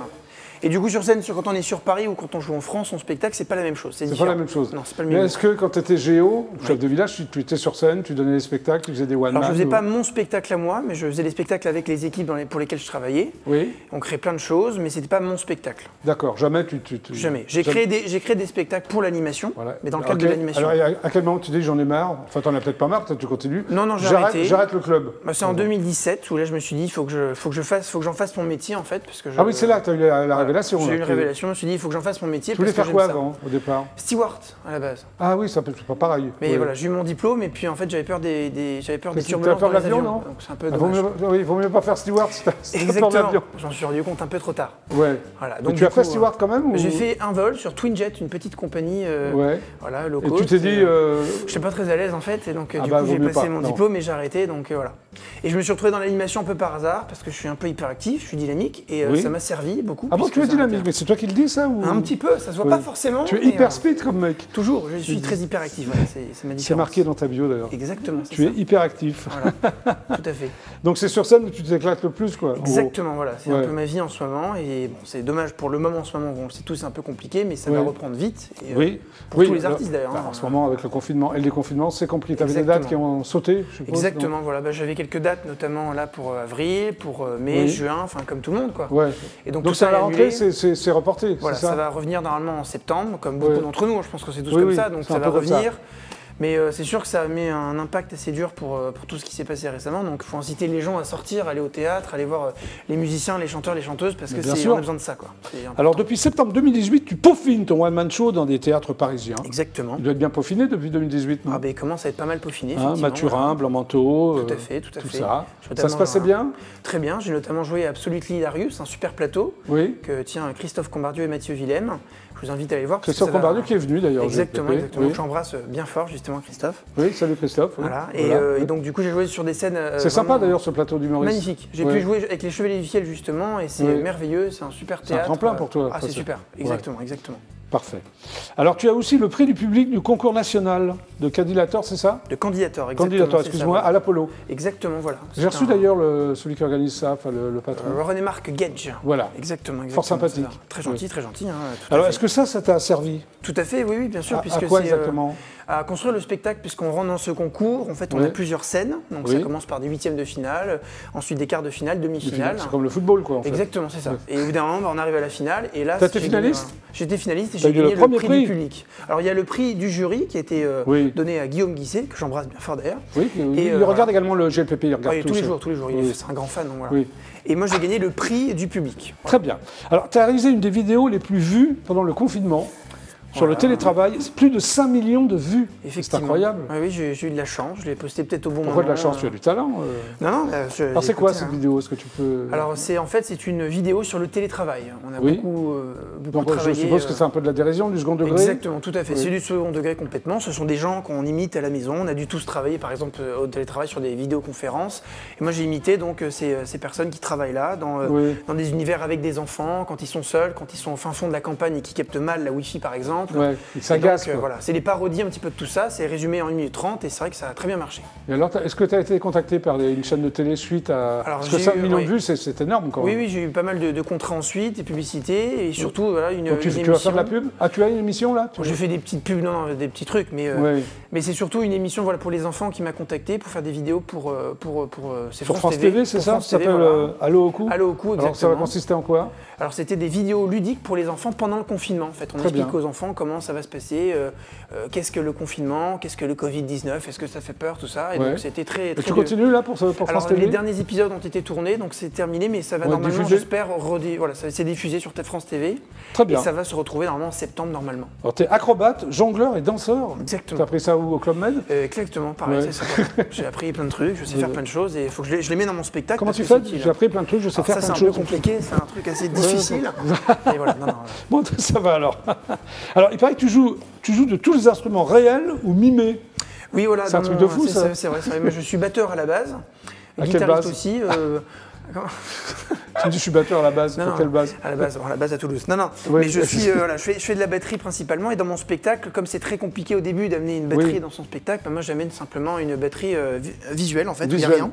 Et du coup, sur scène, quand on est sur Paris ou quand on joue en France, son spectacle, c'est pas la même chose. C'est C'est différent. pas la même chose. Non, c'est pas le Mais même. est-ce que quand tu étais géo, chef de village, tu étais sur scène, tu donnais des spectacles, tu faisais des one-man? Alors, je faisais pas mon spectacle à moi, mais je faisais des spectacles avec les équipes pour lesquelles je travaillais. Oui, On créait plein de choses, mais c'était pas mon spectacle. d'accord. Jamais tu... Jamais. J'ai créé des spectacles pour l'animation, Voilà. mais dans le Alors, cadre de l'animation. Alors, à quel moment tu dis j'en ai marre? Enfin, t'en as peut-être pas marre, peut-être tu continues. Non, j'ai arrêté. J'arrête le club. Bah, c'est en 2017 où là, je me suis dit, il faut que j'en fasse mon métier en fait, parce que Ah oui, c'est là que tu as eu la révélation. J'ai là. eu une révélation. Je me suis dit, il faut que j'en fasse mon métier. Tu voulais parce faire que quoi j'aime ça. avant, au départ? Steward à la base. Ah oui, c'est pas pareil. Mais Oui. voilà, j'ai eu mon diplôme et puis en fait j'avais peur des Parce que turbulences t'as peur dans de les l'avion, avions. non? Donc c'est un peu Ah, vaut dommage. mieux, oui, vaut mieux pas faire steward si t'as peur Exactement. d'avion. J'en suis rendu compte un peu trop tard. Ouais. Voilà. Mais Donc tu as du fait coup, steward quand même ou... J'ai fait un vol sur Twinjet, une petite compagnie. Ouais. Voilà, low Et cost. tu t'es dit... Je suis pas très à l'aise en fait, et donc Ah du bah, coup vaut j'ai mieux passé pas, mon non. diplôme et j'ai arrêté, donc voilà. Et je me suis retrouvé dans l'animation un peu par hasard, parce que je suis un peu hyperactif, je suis dynamique, et Oui. ça m'a servi beaucoup. Ah bon, puisque tu es ça dynamique, m'a- mais c'est toi qui le dis ça ou... Un petit peu, ça se voit pas forcément. Tu es mais, hyper speed comme mec. Toujours, je suis très hyperactif, voilà, c'est ma différence. C'est marqué dans ta bio d'ailleurs. Exactement, c'est Tu es ça. hyper actif. Voilà, tout à fait. Donc c'est sur scène où tu t'éclates le plus, quoi. en gros. Exactement, voilà, c'est Ouais. un peu ma vie en ce moment, et bon, c'est dommage pour le moment en ce moment, on le sait tous, c'est un peu compliqué, mais ça Ouais. va reprendre vite. Et, Oui. pour oui, tous les alors, artistes d'ailleurs. bah, hein. en ce moment, avec le confinement et le déconfinement, c'est compliqué. Tu avais des dates qui ont sauté, je suppose. Exactement, voilà, bah, j'avais quelques dates, notamment là pour avril, pour mai, Oui. juin, enfin comme tout le monde, quoi. non Ouais. Et donc, Donc tout ça ça à la est rentrée, annulé. c'est reporté, Voilà, c'est ça va revenir normalement en septembre, comme beaucoup Ouais. d'entre nous, je pense que c'est tous Oui, comme oui, ça, donc c'est ça un va peu comme ça. revenir. Mais c'est sûr que ça met un impact assez dur pour tout ce qui s'est passé récemment, donc il faut inciter les gens à sortir, aller au théâtre, aller voir les musiciens, les chanteurs, les chanteuses, parce Mais que bien sûr. on a besoin de ça, quoi. C'est important. Alors depuis septembre 2018, tu peaufines ton one-man show dans des théâtres parisiens. Exactement. Il doit être bien peaufiné depuis 2018, non? Ah ben, il commence à être pas mal peaufiné, Hein, effectivement. Mathurin, Blanc-Manteau, Tout à fait, tout à tout fait. ça. Je suis Ça se notamment passait un- bien? Très bien, j'ai notamment joué à Absolutely Hilarious, un super plateau Oui. que tient Christophe Combardieu et Mathieu Willem. Je vous invite à aller voir. parce que Christophe ça va- Combardieu qui est venu d'ailleurs. au Exactement, GPP. exactement. Oui. J'embrasse bien fort justement Christophe. Oui, salut Christophe. oui. Voilà. Voilà. Et donc du coup j'ai joué sur des scènes. C'est sympa vraiment d'ailleurs ce plateau d'humoriste. Magnifique. J'ai Ouais. pu jouer avec les Chevaliers du Fiel justement et c'est Oui. merveilleux, c'est un super C'est un théâtre. tremplin pour toi, Ah c'est ça, super, ouais. exactement, exactement. Parfait. Alors tu as aussi le prix du public du concours national de Candidator, c'est ça? De Candidator, exactement. Candidator, c'est ça, excuse-moi, voilà. à l'Apollo. Exactement, voilà. J'ai reçu d'ailleurs celui qui organise ça, enfin le patron. René-Marc Gage. Voilà. Exactement, Fort sympathique. c'est ça. Très gentil, très genty. Hein, tout à Alors fait. est-ce que ça t'a servi? Tout à fait, oui, bien sûr. À puisque quoi c'est, exactement? à construire le spectacle, puisqu'on rentre dans ce concours. En fait, on a plusieurs scènes. Donc ça commence par des huitièmes de finale, ensuite des quarts de finale, demi-finale. C'est comme le football, quoi. En fait. Exactement, c'est ça. Et évidemment, on arrive à la finale. Et là, t'as été finaliste? J'étais finaliste et j'ai gagné le prix du public. Alors il y a le prix du jury qui a été donné à Guillaume Guisset, que j'embrasse bien fort d'ailleurs. Oui, et il regarde également le GLPP, il regarde tous les jours. C'est un grand fan. Donc voilà. Et moi, j'ai gagné le prix du public. Très bien. Alors, tu as réalisé une des vidéos les plus vues pendant le confinement. Sur le télétravail, c'est plus de 5 millions de vues. C'est incroyable. Oui, j'ai eu de la chance. Je l'ai posté peut-être au bon moment. Pourquoi de la chance? Tu as du talent. Non. Alors c'est quoi cette vidéo? Est-ce que tu peux... Alors c'est une vidéo sur le télétravail. On a beaucoup travaillé. Je suppose que c'est un peu de la dérision, du second degré. Exactement, tout à fait. C'est du second degré complètement. Ce sont des gens qu'on imite à la maison. On a dû tous travailler, par exemple, au télétravail sur des vidéoconférences. Et moi, j'ai imité donc ces personnes qui travaillent là, dans des univers avec des enfants, quand ils sont seuls, quand ils sont au fin fond de la campagne et qui captent mal la Wi-Fi, par exemple. Ouais, ça agace. Voilà, c'est des parodies un petit peu de tout ça, c'est résumé en 1 minute 30 et c'est vrai que ça a très bien marché. Et alors, est-ce que tu as été contacté par une chaîne de télé suite à... Parce que 5 millions de vues, c'est énorme quand même. Oui, j'ai eu pas mal de contrats ensuite, des publicités et surtout voilà, une émission. Tu vas faire de la pub? Ah, tu as une émission là? J'ai fait des petites pubs, des petits trucs, mais c'est surtout une émission pour les enfants qui m'a contacté pour faire des vidéos pour France TV, c'est ça? Ça s'appelle Allo au cou? Allo au cou, exactement. Alors ça va consister en quoi? Alors c'était des vidéos ludiques pour les enfants pendant le confinement en fait. On explique aux enfants comment ça va se passer, qu'est-ce que le confinement, qu'est-ce que le Covid-19, est-ce que ça fait peur, tout ça. Et donc c'était très... tu continues là pour France TV? Les derniers épisodes ont été tournés, donc c'est terminé, mais ça va normalement, j'espère, c'est diffusé sur France TV. Très bien. Et ça va se retrouver normalement en septembre normalement. Alors tu es acrobate, jongleur et danseur. Exactement. Tu as appris ça où, au Club Med? Exactement, pareil, c'est ça. J'ai appris plein de trucs, je sais faire plein de choses et il faut que je les mets dans mon spectacle. Comment tu fais? J'ai appris plein de trucs, je sais faire plein de choses. C'est un peu compliqué, c'est un truc assez difficile. Et voilà, Bon, ça va alors. Alors, il paraît que tu joues de tous les instruments réels ou mimés. Oui, voilà. C'est un truc de fou, ça. C'est vrai. Moi, je suis batteur à la base, guitariste aussi. Tu me dis je suis batteur à la base, pour quelle base? À la base à Toulouse. Non, mais je fais de la batterie principalement et dans mon spectacle, comme c'est très compliqué au début d'amener une batterie dans son spectacle, moi j'amène simplement une batterie visuelle en fait, il n'y a rien.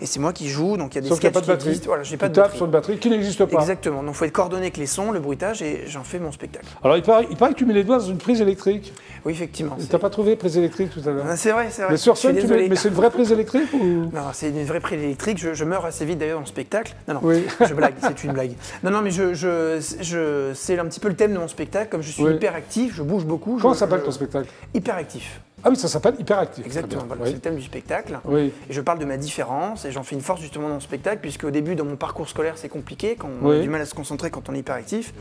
Et c'est moi qui joue, donc il y a des sketchs qui existent. Voilà, j'ai pas de batterie. Tu tapes sur une batterie qui n'existe pas. Exactement, donc il faut être coordonné avec les sons, le bruitage et j'en fais mon spectacle. Alors il paraît que tu mets les doigts dans une prise électrique. Oui, effectivement. Tu n'as pas trouvé prise électrique tout à l'heure? C'est vrai. Mais sur scène, mais c'est une vraie prise électrique ou... Non, c'est une vraie prise électrique, je meurs assez vite d'ailleurs dans le spectacle. Non, je blague, c'est une blague. Non, mais c'est un petit peu le thème de mon spectacle, comme je suis hyperactif, je bouge beaucoup. Comment s'appelle ton spectacle? Hyperactif. Ah oui, ça s'appelle hyperactif. Exactement, c'est le thème du spectacle. Et je parle de ma différence et j'en fais une force justement dans mon spectacle, puisque au début, dans mon parcours scolaire, c'est compliqué, quand on a du mal à se concentrer quand on est hyperactif.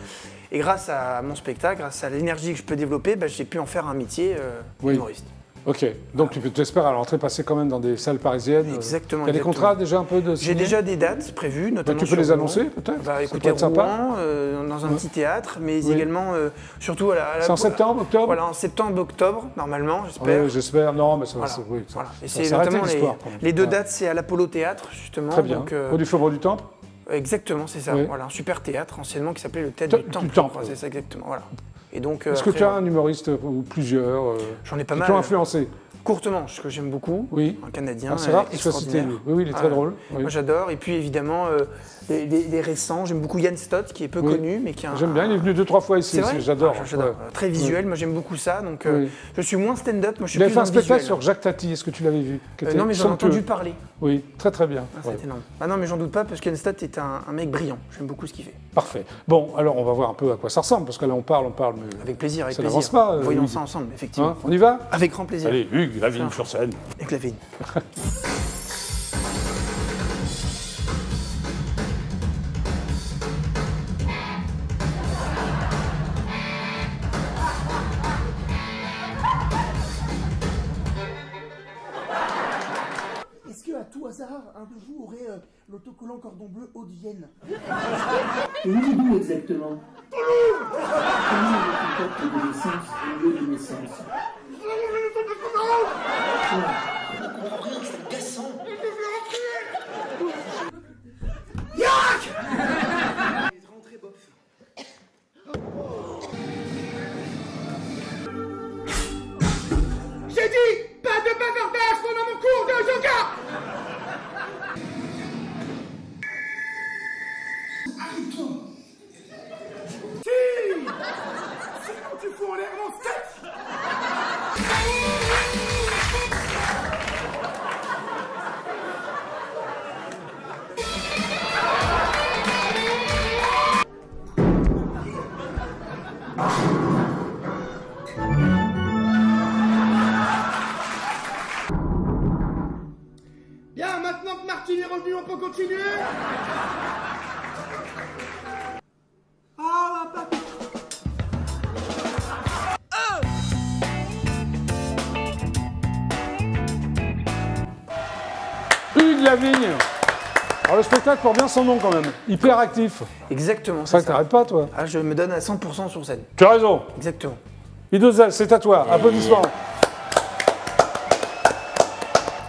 Et grâce à mon spectacle, grâce à l'énergie que je peux développer, j'ai pu en faire un métier humoriste. Ok, donc tu espères à la rentrée passer quand même dans des salles parisiennes. Exactement. Tu as des contrats déjà un peu de J'ai déjà des dates prévues, notamment. Tu peux les annoncer peut-être? Écoutez, Rouen, dans un petit théâtre, mais également surtout à la. C'est en septembre, octobre? Voilà, en septembre, octobre, normalement, j'espère. Oui, j'espère. Non, mais ça va. Voilà. Et c'est notamment les deux dates, c'est à l'Apollo Théâtre, justement. Très bien. Au du Faubourg du Temple? Exactement, c'est ça. Voilà, un super théâtre anciennement qui s'appelait le Théâtre du Temple. C'est ça, exactement. Voilà. Et donc. Est-ce que tu as un humoriste ou plusieurs? J'en ai pas mal. Qui t'ont influencé? Courtement, ce que j'aime beaucoup, un Canadien. C'est rare que tu sois cité. Oui, il est très drôle. Moi j'adore. Et puis évidemment, des récents, j'aime beaucoup Yann Stott, qui est peu connu, mais qui a J'aime bien, il est venu 2-3 fois ici, j'adore. Très visuel, moi j'aime beaucoup ça. Donc je suis moins stand-up, moi je suis plus visuel. Il a fait un spectacle sur Jacques Tati, est-ce que tu l'avais vu? Non, mais j'en ai entendu parler. Oui, très très bien. C'est énorme. Ah non, mais j'en doute pas, parce qu'Yann Stott est un mec brillant. J'aime beaucoup ce qu'il fait. Parfait. Bon, alors on va voir un peu à quoi ça ressemble, parce que là on parle, mais... Avec plaisir, avec ça plaisir. n'avance pas. Voyons ça ensemble, effectivement. On y va? Avec grand plaisir. Allez, Hugues, Lavigne sur scène. Avec Lavigne. Est-ce que à tout hasard, un de vous aurait l'autocollant cordon bleu Haute-Vienne? Et où êtes-vous exactement? Toulouse! Comment est votre date de naissance et lieu de naissance? C'est agaçant. Rentrez bof. J'ai dit pas de bavardage pendant mon cours de yoga. Arrête-toi. Si. Sinon tu fous en l'air mon sketch. Bien, maintenant que Martine est revenue, on peut continuer? Ah, bah, Hugues Lavigne. Alors le spectacle porte bien son nom quand même, hyper actif. Exactement. C'est ça que t'arrêtes pas toi. Ah, je me donne à 100% sur scène. Tu as raison. Exactement. Idozel, c'est à toi. Applaudissements.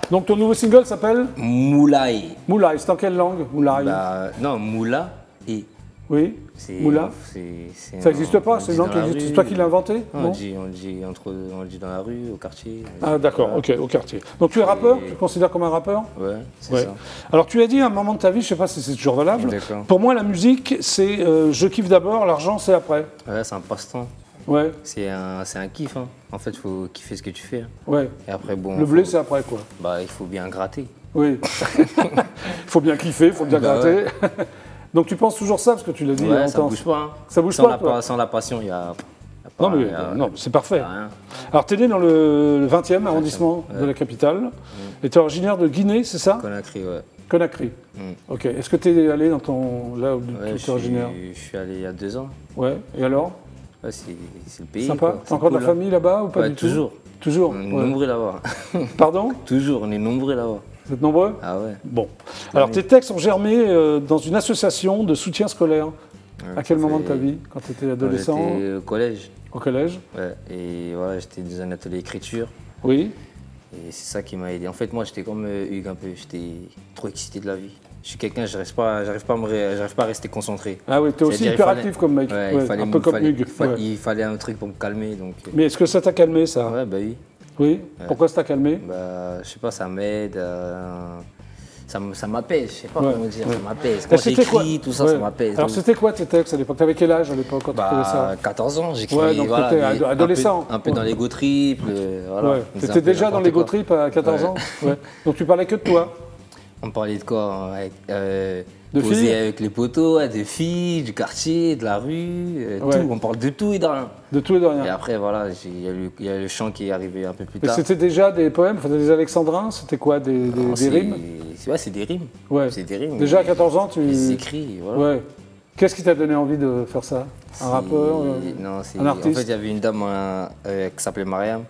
Donc ton nouveau single s'appelle Moulay. Moulay. C'est en quelle langue Moulay? Bah, non, Moula et. Oui. C'est- Moula. c'est Ça n'existe pas, on c'est dit une langue dans qui la existe. rue. C'est toi qui l'as inventé? Non, Non on le dit dans la rue, au quartier. Ah d'accord, ok, au quartier. Donc tu es rappeur? Tu te considères comme un rappeur? Ouais, c'est Ouais. ça. Alors tu as dit à un moment de ta vie, je ne sais pas si c'est toujours valable, D'accord. pour moi la musique c'est je kiffe d'abord, l'argent c'est après. Ouais, c'est un passe-temps. Ouais, C'est un kiff. Hein. En fait, il faut kiffer ce que tu fais. Hein. ouais. Et après, bon. Le blé faut- c'est après quoi. Bah, il faut bien gratter. Oui. Il faut bien kiffer, il faut bien Bah gratter. Donc tu penses toujours ça parce que tu l'as dit il y a Ouais, ça longtemps. bouge pas. Hein. Ça bouge sans pas, la, toi sans la passion, il y a. Non mais y a- non, c'est parfait. y a rien. Alors tu es né dans le 20e arrondissement de la capitale et tu es originaire de Guinée, c'est ça? Conakry, ouais. Conakry. Mm. Ok. Est-ce que tu es allé dans ton là où Ouais, tu es originaire? je suis allé il y a 2 ans. Ouais. Et alors? Ouais, c'est le pays. Sympa. quoi. T'as C'est encore de cool, la hein. famille là-bas ou pas Ouais, du tout? toujours. Toujours. On est ouais. nombreux là-bas. Pardon? Toujours, on est nombreux là-bas. Vous êtes nombreux? Ah ouais. Bon. Alors, tes textes ont germé dans une association de soutien scolaire. À quel ça moment de fait- ta vie? Quand tu étais Quand adolescent? j'étais au collège. Au collège? Ouais. Et voilà, j'étais dans un atelier d'écriture. Oui. Et c'est ça qui m'a aidé. En fait, moi, j'étais comme Hugues un peu. J'étais trop excité de la vie. Je suis quelqu'un, j'arrive pas à rester concentré. Ah oui, tu es aussi C'est-à-dire, il hyper fallait- actif comme mec. Ouais, Ouais, il fallait, un peu comme fallait- Hugues. fa- Ouais. Il fallait un truc pour me calmer. Donc, Mais est-ce que ça t'a calmé, ça? ouais, bah oui. Oui. Pourquoi ça t'a calmé? Bah, je sais pas, ça m'aide. Ça m'apaise, je sais pas Ouais, comment dire, ouais. ça m'apaise. Et Quand c'était quoi? j'écris, tout ça, Ouais. ça m'apaise. Alors, c'était quoi tes textes à l'époque? T'avais quel âge à l'époque quand tu faisais ça? 14 ans, j'écrivais Ouais, donc t'étais mais adolescent. Un peu Ouais. dans l'ego trip. Voilà, Ouais. on faisait T'étais un peu déjà dans n'importe les quoi. go trip à 14 Ouais. ans? Ouais. Donc, tu parlais que de toi? On parlait de quoi avec, De poser filles avec les potos, des filles, du quartier, de la rue, Ouais. tout. On parle de tout et de rien. De tout et de rien. Et après, voilà, il y a le chant qui est arrivé un peu plus Mais tard. c'était déjà des poèmes, enfin, des alexandrins? C'était quoi? Des rimes? Ouais, c'est des rimes. Ouais. C'est des rimes. Déjà à 14 ans, tu... Ils écrivent, voilà. Ouais. Qu'est-ce qui t'a donné envie de faire ça? Un rappeur? Non, c'est. un artiste? En fait, il y avait une dame qui s'appelait Mariam.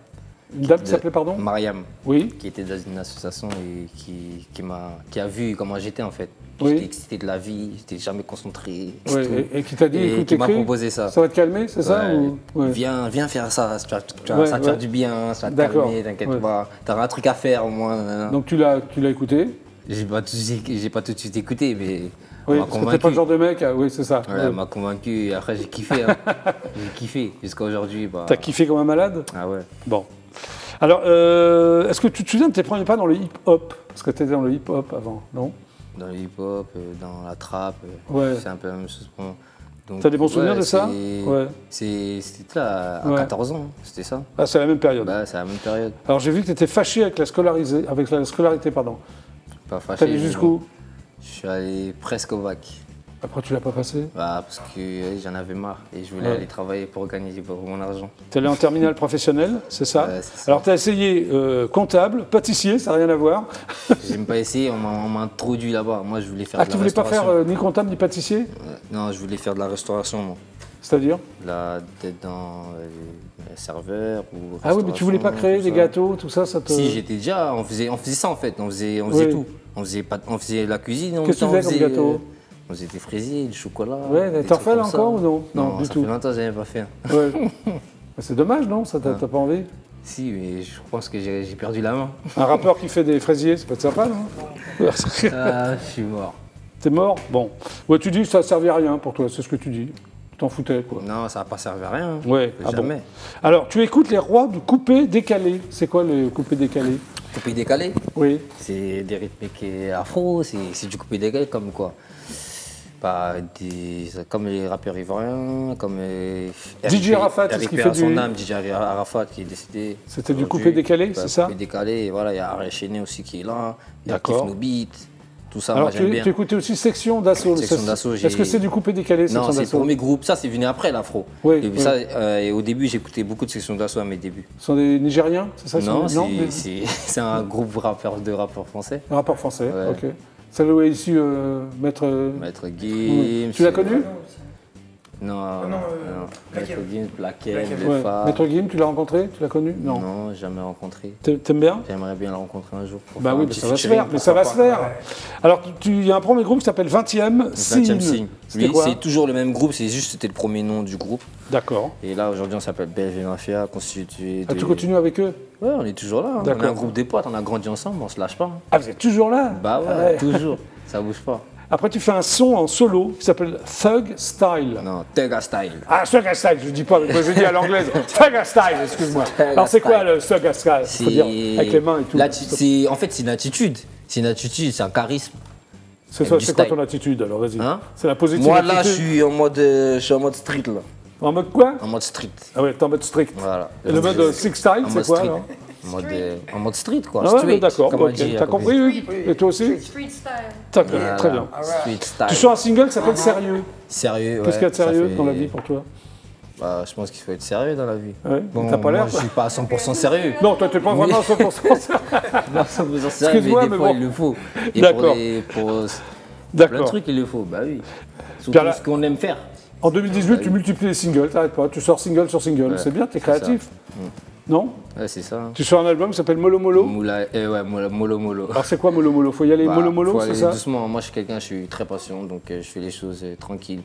Une dame qui s'appelait, pardon? Mariam. Oui. Qui était dans une association et qui a vu comment j'étais en fait. Oui. J'étais excité de la vie, j'étais jamais concentré. Ouais, tout. et qui t'a dit, Et écoute, qui m'a écris, proposé ça. Ça va te calmer, c'est ça Ouais. ou... Ouais. Viens faire ça, ça va Ouais, ça va te ouais. faire du bien, ça va te D'accord. calmer, t'inquiète Ouais. pas. T'auras un truc à faire au moins. nanana. Donc tu l'as écouté? J'ai pas tout de suite écouté, mais on Oui, m'a parce que t'es convaincu. pas le genre de mec, oui, c'est ça. Ouais, Ouais. elle m'a convaincu et après j'ai kiffé. Hein. J'ai kiffé jusqu'à aujourd'hui. Bah... T'as kiffé comme un malade? Ah ouais. Bon. Alors, est-ce que tu te souviens de tes premiers pas dans le hip-hop? Parce que t'étais dans le hip-hop avant, non? Dans le hip-hop, dans la trap, Ouais. c'est un peu la même chose pour moi. Donc, T'as des bons souvenirs de ça? Ouais. C'était là à Ouais. 14 ans, c'était ça. Ah, c'est la même période. Bah, c'est la même période. Alors j'ai vu que tu étais fâché avec la scolarité, pardon. Pas fâché. T'es allé mais jusqu'où? bon. Je suis allé presque au bac. Après tu l'as pas passé? Bah, parce que j'en avais marre et je voulais Ouais. aller travailler pour gagner pour mon argent. Tu es allé en terminale professionnelle, c'est ça? Ouais, c'est ça. Alors tu as essayé comptable, pâtissier, ça n'a rien à voir. J'ai même pas essayé, on m'a introduit là-bas. Moi, je voulais faire Ah, de tu la voulais pas restauration. faire ni comptable ni pâtissier? Non, je voulais faire de la restauration, moi. C'est-à-dire? D'être dans serveur ou Ah oui, mais tu voulais pas créer tout des ça. gâteaux, tout ça, ça te... Si, j'étais déjà, on faisait ça en fait, on faisait Oui. tout. On faisait la cuisine, Qu'est-ce que tu faisais comme gâteau? on faisait des fraisiers, du chocolat. Ouais, des t'en trucs fais là comme ça. encore ou non? Non, du ça tout. fait longtemps que j'avais pas fait. Ouais. C'est dommage, non? Ça t'as pas envie? Si, mais je pense que j'ai perdu la main. Un rappeur qui fait des fraisiers, c'est pas sympa, non? Ah, je suis mort. T'es mort? Bon. Ouais, tu dis que ça servait à rien pour toi, c'est ce que tu dis. Tu t'en foutais, quoi. Non, ça n'a pas servi à rien. Ouais, ah bon. Jamais. Alors, tu écoutes les rois du coupé décalé. C'est quoi le coupé décalé? Coupé décalé, Oui. c'est des rythmiques afro, c'est du coupé décalé comme quoi? Comme les rappeurs ivoiriens, comme DJ Arafat, est-ce Eric qu'il Père fait à son du- âme, DJ Arafat qui est décédé. C'était du aujourd'hui. coupé décalé, Bah, c'est ça? Coupé décalé, et voilà, il y a Arrêt Chéné aussi qui est là, il y a D'accord. Kif No Beat, Tout ça, Alors, moi j'aime bien. tu écoutais aussi Section d'Assaut. Section d'Assaut, Est-ce que c'est du coupé décalé, Non, Section c'est le d'Assaut? premier groupe. Ça, c'est venu après l'afro. Oui, Et puis oui. ça, et au début, j'écoutais beaucoup de Section d'Assaut à mes débuts. Ce sont des Nigériens, c'est ça? Non, mais- c'est un groupe de rappeurs français. Un rapport français, Ouais. ok. Celle où est issu Maître... Maître Oui. Gims. Tu l'as connu? non, Maître Gims, Black M, Ouais. Le Phare. Maître Guim, tu l'as rencontré? Tu l'as connu? Non. Non, jamais rencontré. T'aimes bien? J'aimerais bien le rencontrer un jour. Pour Bah faire oui, un mais petit ça va se featuring, faire, mais ça va se pourquoi faire. Alors, il y a un premier groupe qui s'appelle 20e Signe. 20e signe. C'était Oui, quoi? c'est toujours le même groupe, c'est juste c'était le premier nom du groupe. D'accord. Et là, aujourd'hui, on s'appelle BLV Mafia, constitué de... Ah, tu continues avec eux? Ouais, on est toujours là. Hein. On D'accord. est un groupe de potes, on a grandi ensemble, on se lâche pas. Hein. Ah, vous êtes toujours là? Bah ouais, Ah ouais. toujours. Ça bouge pas. Après, tu fais un son en solo qui s'appelle Thug Style. Non, Thugga Style. Ah, Thug Style, je dis pas, mais moi je dis à l'anglaise. Thug Style, excuse-moi. Alors, c'est quoi le Thug Style? Faut dire avec les mains et tout. En fait, c'est une attitude. C'est une attitude, c'est un charisme. C'est du quoi style. ton attitude, alors vas-y. Hein? C'est la positive Moi, là, je attitude. suis en mode street, là. En mode quoi? En mode street. Ah ouais, t'es en mode strict. Voilà. Et le mode Six Style, En c'est mode quoi street. alors? En mode street, quoi. Ah ouais, Street, d'accord, comme on ok. dit, T'as compris, Hugues? Et toi aussi? Street style. D'accord, Voilà. très bien. Street style. Tu sors un single qui s'appelle Sérieux. Sérieux, Qu'est-ce qu'il y a de ça sérieux fait- dans la vie pour toi? Bah, je pense qu'il faut être sérieux dans la vie. Ouais, Bon, t'as pas l'air. moi, je suis pas à 100% sérieux. Non, toi, t'es pas vraiment 100% sérieux. Pas à 100% sérieux, Excuse-moi, mais mais des fois, bon. il le faut. Et D'accord. pour plein de D'accord. trucs, il le faut. Bah oui. Surtout Pierre, là- ce qu'on aime faire. En 2018, tu multiplies les singles, t'arrêtes pas. Tu sors single sur single. Ouais, C'est bien, t'es c'est ça. créatif. Non? Ouais, c'est ça. hein. Tu sors un album qui s'appelle Molo Molo. Ouais, Molo Molo. Alors, c'est quoi Molo Molo? Faut y aller Bah, mollo mollo, faut c'est aller ça? doucement. Moi, je suis quelqu'un, je suis très patient, donc je fais les choses tranquilles.